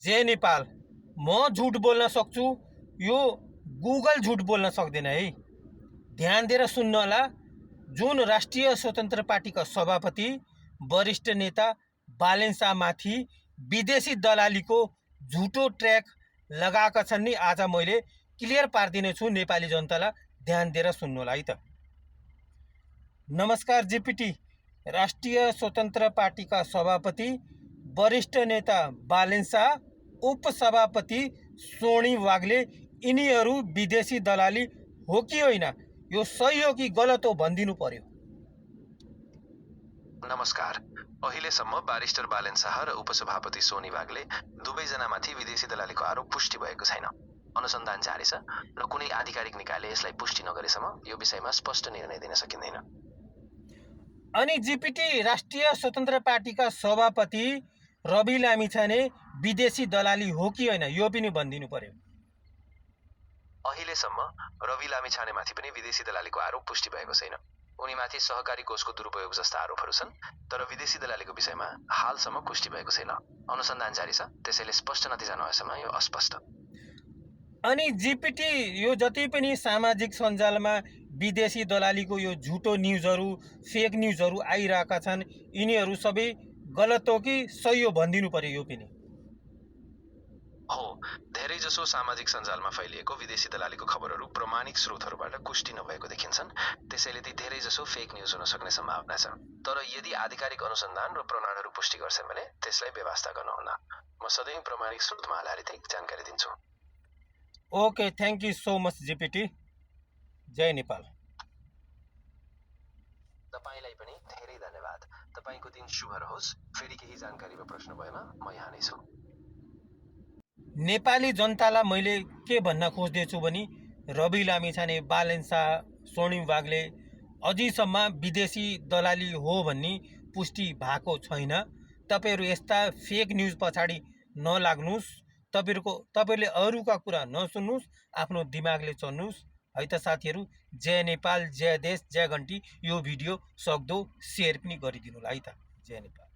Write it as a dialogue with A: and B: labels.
A: जय नेपाल। म झुट बोल्न सक्छु, यो गुगल झुट बोल्न सक्दैन है। ध्यान दिएर सुन्नु होला। जुन राष्ट्रिय स्वतन्त्र पार्टीका सभापति वरिष्ठ नेता बालेन शाहमाथि विदेशी दलालीको झुटो ट्र्याक लगाएका छन् नि, आज मैले क्लियर पारिदिनेछु नेपाली जनतालाई। ध्यान दिएर सुन्नु होला है त। नमस्कार जीपीटी। राष्ट्रिय स्वतन्त्र पार्टीका सभापति वरिष्ठ नेता बालेन शाह, उपसभापति सोनी वाग्ले, यिनीहरू विदेशी दलाली हो कि होइन, यो सही हो कि गलत हो भनिदिनु पर्यो।
B: नमस्कार। अहिलेसम्म बारिस्टर बालेन शाह र उपसभापति सोनी वाग्ले दुवैजनामाथि विदेशी दलालीको आरोप पुष्टि भएको छैन। अनुसन्धान जारी छ र कुनै आधिकारिक निकायले यसलाई पुष्टि नगरेसम्म यो विषयमा स्पष्ट निर्णय दिन सकिँदैन।
A: अनि जीपीटी राष्ट्रिय स्वतन्त्र पार्टीका सभापति रवि लामिछाने विदेशी दलाली हो कि होइन, यो पनि भनिदिनु पर्यो।
B: अहिलेसम्म रवि लामिछानेमाथि पनि विदेशी दलालीको आरोप पुष्टि भएको छैन। उनीमाथि सहकारी कोषको दुरुपयोग जस्ता आरोपहरू छन्, तर विदेशी दलालीको विषयमा हालसम्म पुष्टि भएको छैन। अनुसन्धान जारी छ, त्यसैले स्पष्ट नतिजा नभएसम्म यो अस्पष्ट।
A: अनि जीपीटी यो जति पनि सामाजिक सञ्जालमा विदेशी दलालीको यो झुटो न्युजहरू, फेक न्युजहरू आइरहेका छन्, यिनीहरू सबै गलत हो कि सही हो भनिदिनु पर्यो यो पनि।
B: हो, धेरैजसो सामाजिक सञ्जालमा फैलिएको विदेशी दलालीको खबरहरू प्रमाणिक स्रोतहरूबाट पुष्टि नभएको देखिन्छन्, त्यसैले ती धेरैजसो फेक न्युज हुन सक्ने सम्भावना छ। तर यदि आधिकारिक अनुसन्धान र प्रमाणहरू पुष्टि गर्छन् भने त्यसलाई बेवास्ता गर्नुहुन्न। म सधैँ प्रमाणिक स्रोतमा आधारित जानकारी दिन्छु।
A: Okay, thank you so much GPT. जय नेपाल।
B: तपाईलाई पनि धेरै धन्यवाद। तपाईको दिन शुभ रहोस्। फेरि केही जानकारी वा प्रश्न भएमा म यहाँ नै छु।
A: नेपाली जनतालाई मैले के भन्न खोज्दैछु भने रवि लामिछाने, बालेन शाह, सोनी वाग्ले अझैसम्म विदेशी दलाली हो भन्ने पुष्टि भएको छैन। तपाईहरू यस्ता फेक न्युज पछाडि नलाग्नुहोस्। तपाईहरूले अरूका कुरा नसुन्नुहोस्, आफ्नो दिमागले चल्नुहोस् है त साथीहरू। जय नेपाल, जय देश, जय घन्टी। यो भिडियो सक्दो सेयर पनि गरिदिनु होला है त। जय नेपाल।